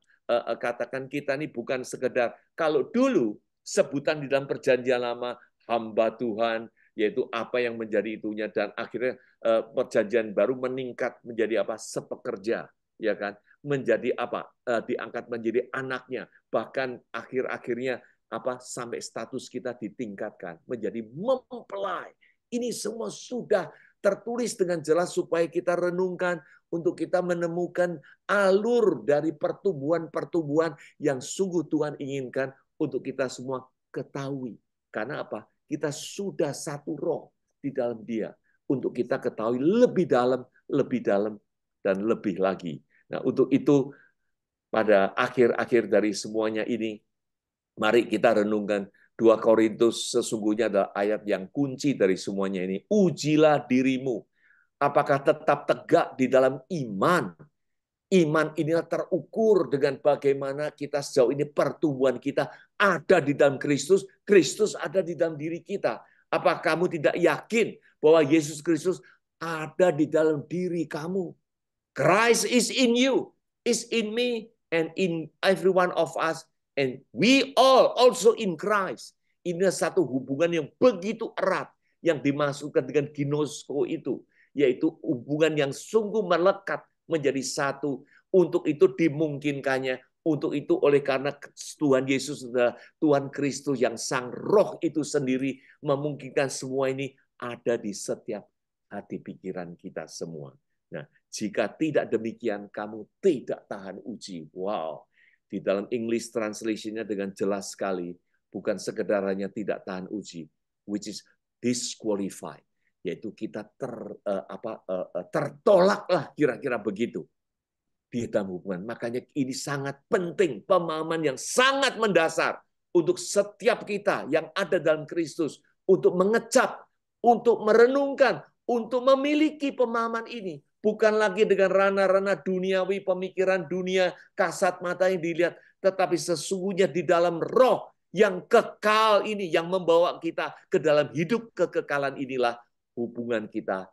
katakan, kita ini bukan sekedar, kalau dulu sebutan di dalam perjanjian lama hamba Tuhan, yaitu apa yang menjadi itunya, dan akhirnya perjanjian baru meningkat menjadi sepekerja, ya kan, menjadi diangkat menjadi anaknya, bahkan akhir-akhirnya sampai status kita ditingkatkan menjadi mempelai. Ini semua sudah tertulis dengan jelas supaya kita renungkan untuk kita menemukan alur dari pertumbuhan-pertumbuhan yang sungguh Tuhan inginkan untuk kita semua ketahui. Karena apa? Kita sudah satu roh di dalam Dia untuk kita ketahui lebih dalam, dan lebih lagi. Nah, untuk itu pada akhir-akhir dari semuanya ini, mari kita renungkan 2 Korintus sesungguhnya adalah ayat yang kunci dari semuanya ini. Ujilah dirimu. Apakah tetap tegak di dalam iman? Iman inilah terukur dengan bagaimana kita sejauh ini pertumbuhan kita ada di dalam Kristus. Kristus ada di dalam diri kita. Apa kamu tidak yakin bahwa Yesus Kristus ada di dalam diri kamu? Christ is in you, is in me, and in every one of us. And we all also in Christ. Ini satu hubungan yang begitu erat yang dimasukkan dengan ginosko itu, yaitu hubungan yang sungguh melekat menjadi satu. Untuk itu dimungkinkannya, untuk itu oleh karena Tuhan Yesus adalah Tuhan Kristus yang Sang Roh itu sendiri memungkinkan semua ini ada di setiap hati pikiran kita semua. Nah, jika tidak demikian kamu tidak tahan uji. Wow. Di dalam English translation-nya dengan jelas sekali, bukan sekedar hanya tidak tahan uji, which is disqualified, yaitu kita tertolaklah kira-kira begitu di dalam hubungan. Makanya ini sangat penting, pemahaman yang sangat mendasar untuk setiap kita yang ada dalam Kristus, untuk mengecap, untuk merenungkan, untuk memiliki pemahaman ini. Bukan lagi dengan ranah-ranah duniawi, pemikiran dunia, kasat mata yang dilihat, tetapi sesungguhnya di dalam roh yang kekal ini, yang membawa kita ke dalam hidup kekekalan inilah hubungan kita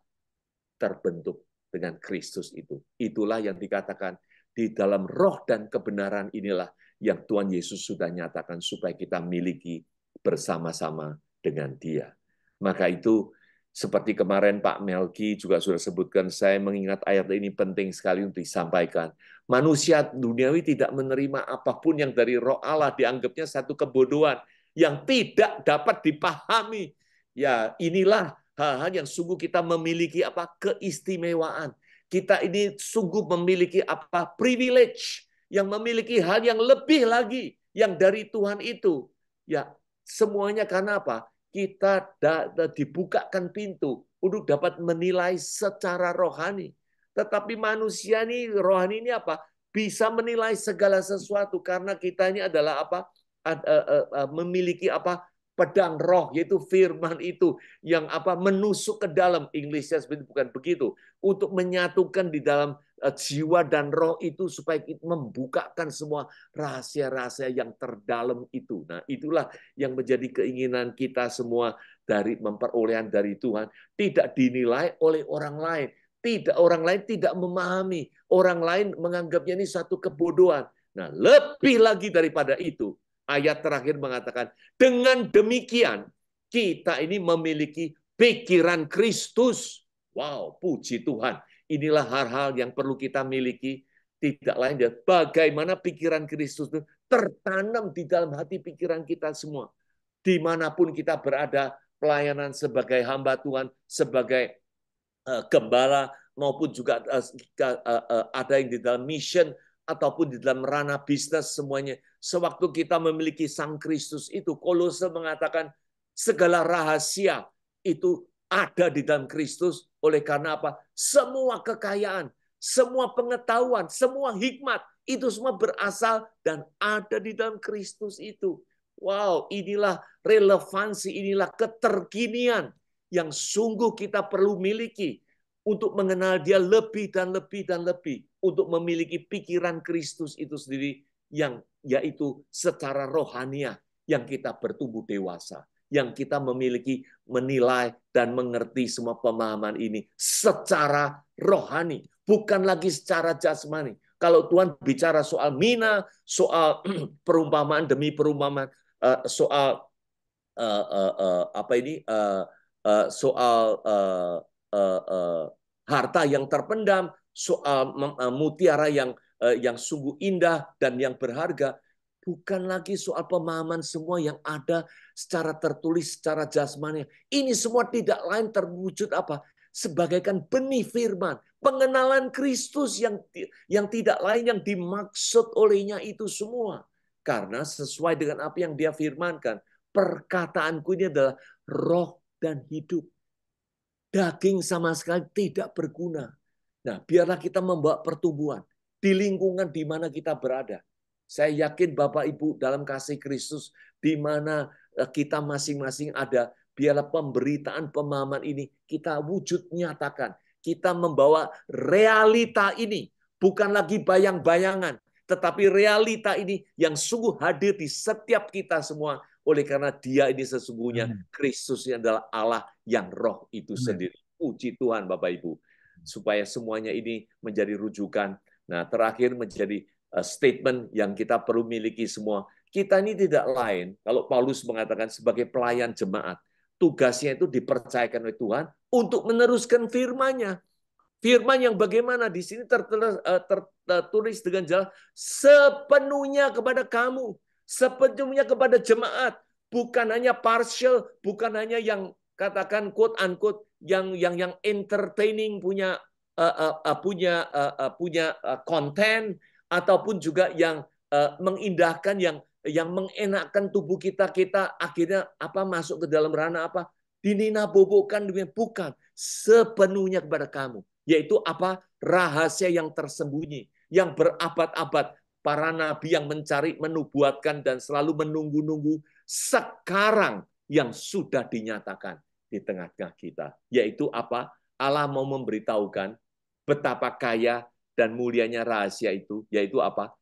terbentuk dengan Kristus itu. Itulah yang dikatakan di dalam roh dan kebenaran inilah yang Tuhan Yesus sudah nyatakan supaya kita miliki bersama-sama dengan Dia. Maka itu seperti kemarin Pak Melki juga sudah sebutkan, saya mengingat ayat ini penting sekali untuk disampaikan. Manusia duniawi tidak menerima apapun yang dari roh Allah, dianggapnya satu kebodohan. yang tidak dapat dipahami. Ya, inilah hal-hal yang sungguh kita memiliki apa? Keistimewaan. Kita ini sungguh memiliki apa? Privilege, yang memiliki hal yang lebih lagi yang dari Tuhan itu. Ya, semuanya karena apa? Kita dibukakan pintu untuk dapat menilai secara rohani. Tetapi manusia ini rohani ini apa? Bisa menilai segala sesuatu karena kita ini adalah apa? Memiliki apa? Pedang roh, yaitu firman itu yang apa? Menusuk ke dalam, Inggrisnya bukan begitu, untuk menyatukan di dalam jiwa dan roh itu supaya kita membukakan semua rahasia-rahasia yang terdalam itu. Nah, itulah yang menjadi keinginan kita semua dari memperolehan dari Tuhan, tidak dinilai oleh orang lain. Tidak, orang lain tidak memahami, orang lain menganggapnya ini satu kebodohan. Nah, lebih lagi daripada itu, ayat terakhir mengatakan, dengan demikian kita ini memiliki pikiran Kristus. Wow, puji Tuhan. Inilah hal-hal yang perlu kita miliki. Tidak lain dari bagaimana pikiran Kristus itu tertanam di dalam hati pikiran kita semua. Dimanapun kita berada, pelayanan sebagai hamba Tuhan, sebagai gembala, maupun juga ada yang di dalam mission, ataupun di dalam ranah bisnis, semuanya. Sewaktu kita memiliki Sang Kristus itu, Kolose mengatakan segala rahasia itu ada di dalam Kristus. Oleh karena apa? Semua kekayaan, semua pengetahuan, semua hikmat, itu semua berasal dan ada di dalam Kristus itu. Wow, inilah relevansi, inilah keterkinian yang sungguh kita perlu miliki untuk mengenal Dia lebih dan lebih dan lebih, untuk memiliki pikiran Kristus itu sendiri, yang yaitu secara rohania yang kita bertumbuh dewasa, yang kita memiliki menilai dan mengerti semua pemahaman ini secara rohani, bukan lagi secara jasmani. Kalau Tuhan bicara soal mina, soal perumpamaan demi perumpamaan, soal soal harta yang terpendam, soal mutiara yang sungguh indah dan yang berharga, bukan lagi soal pemahaman semua yang ada secara tertulis, secara jasmani. Ini semua tidak lain terwujud apa? Sebagaikan benih firman, pengenalan Kristus yang tidak lain yang dimaksud olehnya itu semua. Karena sesuai dengan apa yang Dia firmankan, perkataanku ini adalah roh dan hidup. Daging sama sekali tidak berguna. Nah, biarlah kita membawa pertumbuhan di lingkungan di mana kita berada. Saya yakin Bapak Ibu dalam kasih Kristus, di mana kita masing-masing ada, biarlah pemberitaan pemahaman ini kita wujud nyatakan. Kita membawa realita ini, bukan lagi bayang-bayangan, tetapi realita ini yang sungguh hadir di setiap kita semua. Oleh karena Dia ini sesungguhnya, Kristus ini adalah Allah yang roh itu sendiri. Puji Tuhan Bapak Ibu. Supaya semuanya ini menjadi rujukan. Nah, terakhir menjadi statement yang kita perlu miliki semua. Kita ini tidak lain, kalau Paulus mengatakan sebagai pelayan jemaat, tugasnya itu dipercayakan oleh Tuhan untuk meneruskan firman-Nya. Firman yang bagaimana di sini tertulis dengan jelas, sepenuhnya kepada kamu, sepenuhnya kepada jemaat, bukan hanya partial, bukan hanya yang katakan quote unquote yang entertaining, punya konten, ataupun juga yang mengindahkan, yang mengenakkan tubuh kita akhirnya apa masuk ke dalam ranah apa dininabobokan, bukan, sepenuhnya kepada kamu, yaitu apa? Rahasia yang tersembunyi, yang berabad-abad para nabi yang mencari, menubuatkan dan selalu menunggu-nunggu, sekarang yang sudah dinyatakan di tengah-tengah kita, yaitu apa? Allah mau memberitahukan betapa kaya dan mulianya rahasia itu, yaitu apa?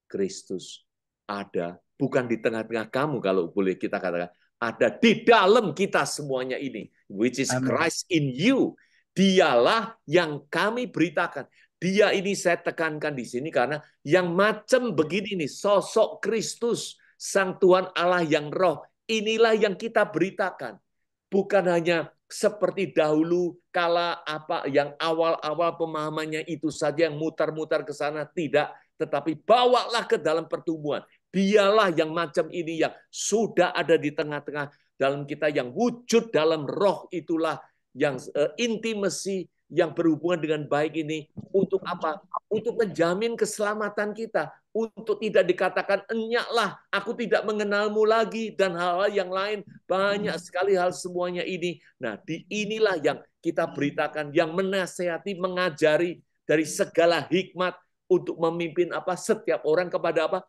Kristus ada, bukan di tengah-tengah kamu, kalau boleh kita katakan, ada di dalam kita semuanya ini, which is Christ in you. Dialah yang kami beritakan. Dia ini saya tekankan di sini karena yang macam begini nih, sosok Kristus, Sang Tuhan Allah yang roh, inilah yang kita beritakan. Bukan hanya seperti dahulu kala apa yang awal-awal pemahamannya itu saja yang mutar-mutar ke sana, tidak, tetapi bawalah ke dalam pertumbuhan. Dialah yang macam ini yang sudah ada di tengah-tengah dalam kita, yang wujud dalam roh itulah yang intimasi yang berhubungan dengan baik ini. Untuk apa? Untuk menjamin keselamatan kita. Untuk tidak dikatakan, enyaklah, aku tidak mengenalmu lagi, dan hal-hal yang lain. Banyak sekali hal semuanya ini. Nah, inilah yang kita beritakan, yang menasehati, mengajari dari segala hikmat untuk memimpin apa setiap orang kepada apa?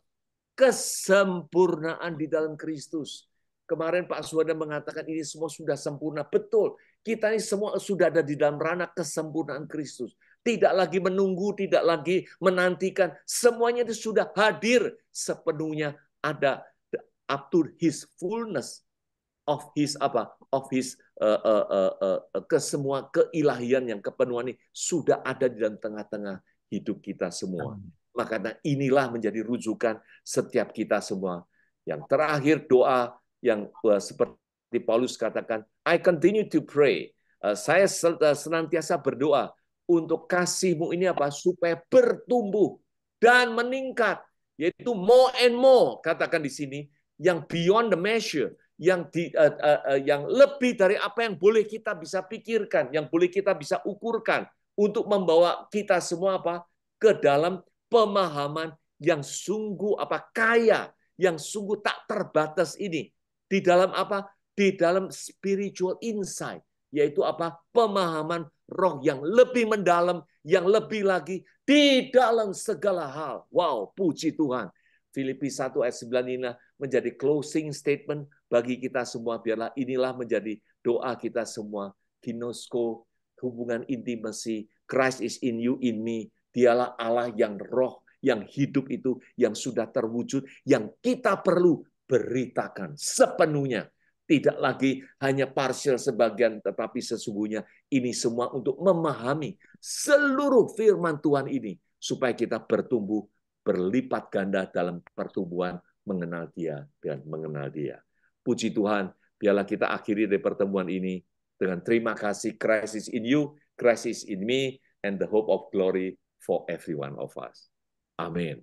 Kesempurnaan di dalam Kristus. Kemarin Pak Suwanda mengatakan ini semua sudah sempurna. Betul. Kita ini semua sudah ada di dalam ranah kesempurnaan Kristus. Tidak lagi menunggu, tidak lagi menantikan. Semuanya itu sudah hadir sepenuhnya, ada up to his fullness of his apa? Of his kesemua keilahian yang kepenuhan ini sudah ada di dalam tengah-tengah hidup kita semua. Maka inilah menjadi rujukan setiap kita semua. Yang terakhir doa yang seperti Paulus katakan, I continue to pray. Saya senantiasa berdoa untuk kasih-Mu ini apa? Supaya bertumbuh dan meningkat, yaitu more and more, katakan di sini, yang beyond the measure, yang lebih dari apa yang boleh kita bisa pikirkan, yang boleh kita bisa ukurkan, untuk membawa kita semua apa? Ke dalam pemahaman yang sungguh apa? Kaya, yang sungguh tak terbatas ini. Di dalam apa? Di dalam spiritual insight, yaitu apa? Pemahaman roh yang lebih mendalam, yang lebih lagi di dalam segala hal. Wow, puji Tuhan. Filipi 1 ayat 9 ini menjadi closing statement bagi kita semua. Biarlah inilah menjadi doa kita semua. Ginosko, hubungan intimasi. Christ is in you, in me. Dialah Allah yang roh, yang hidup itu, yang sudah terwujud, yang kita perlu beritakan sepenuhnya. Tidak lagi hanya partial sebagian, tetapi sesungguhnya ini semua untuk memahami seluruh firman Tuhan ini, supaya kita bertumbuh berlipat ganda dalam pertumbuhan mengenal Dia dan mengenal Dia. Puji Tuhan, biarlah kita akhiri dari pertemuan ini dengan terima kasih. Christ is in you, Christ is in me, and the hope of glory for every one of us. Amin.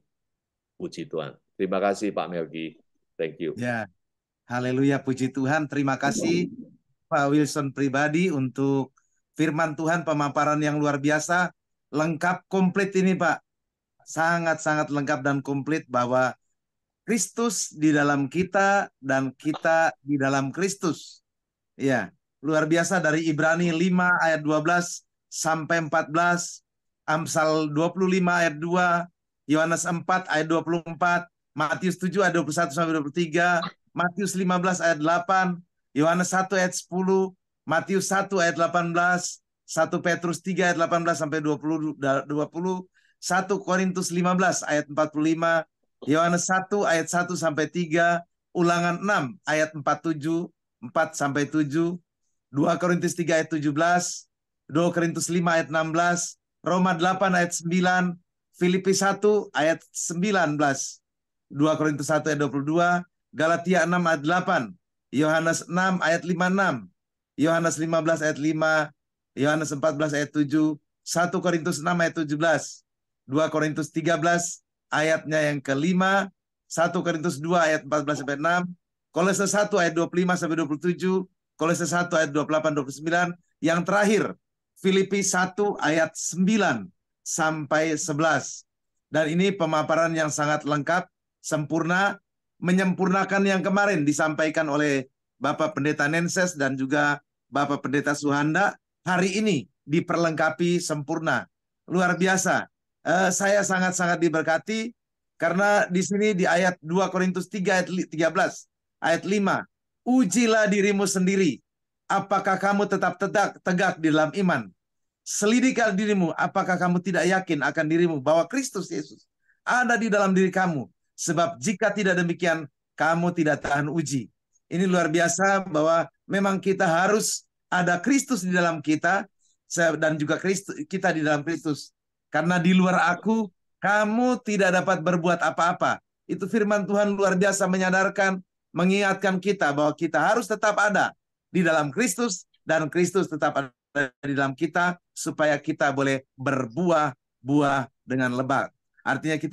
Puji Tuhan. Terima kasih Pak Melki. Thank you. Ya, haleluya, puji Tuhan. Terima kasih Pak Wilson pribadi untuk firman Tuhan, pemaparan yang luar biasa, lengkap, komplit ini Pak. Sangat-sangat lengkap dan komplit bahwa Kristus di dalam kita dan kita di dalam Kristus. Ya, luar biasa dari Ibrani 5 ayat 12 sampai 14, Amsal 25 ayat 2, Yohanes 4 ayat 24, Matius 7 ayat 21 sampai 23, Matius 15 ayat 8, Yohanes 1 ayat 10, Matius 1 ayat 18, 1 Petrus 3 ayat 18 sampai 20, 1 Korintus 15 ayat 45, Yohanes 1 ayat 1 sampai 3, Ulangan 6 ayat 47, 4 sampai 7, 2 Korintus 3 ayat 17, 2 Korintus 5 ayat 16, Roma 8 ayat 9, Filipi 1 ayat 19, 2 Korintus 1 ayat 22, Galatia 6 ayat 8, Yohanes 6 ayat 56, Yohanes 15 ayat 5, Yohanes 14 ayat 7, 1 Korintus 6 ayat 17, 2 Korintus 13 ayatnya yang kelima, 1 Korintus 2 ayat 14 sampai 6, Kolose 1 ayat 25 sampai 27, Kolose 1 ayat 28 29, yang terakhir Filipi 1 ayat 9 sampai 11. Dan ini pemaparan yang sangat lengkap, sempurna, menyempurnakan yang kemarin disampaikan oleh Bapak Pendeta Nenses dan juga Bapak Pendeta Suhanda. Hari ini diperlengkapi sempurna. Luar biasa. Saya sangat-sangat diberkati karena di sini di ayat 2 Korintus 3 ayat 13, ayat 5, ujilah dirimu sendiri, apakah kamu tetap tegak di dalam iman. Selidiklah dirimu, apakah kamu tidak yakin akan dirimu bahwa Kristus Yesus ada di dalam diri kamu. Sebab jika tidak demikian, kamu tidak tahan uji. Ini luar biasa bahwa memang kita harus ada Kristus di dalam kita dan juga kita di dalam Kristus. Karena di luar aku, kamu tidak dapat berbuat apa-apa. Itu firman Tuhan luar biasa menyadarkan, mengingatkan kita bahwa kita harus tetap ada di dalam Kristus dan Kristus tetap ada di dalam kita supaya kita boleh berbuah-buah dengan lebat. Artinya kita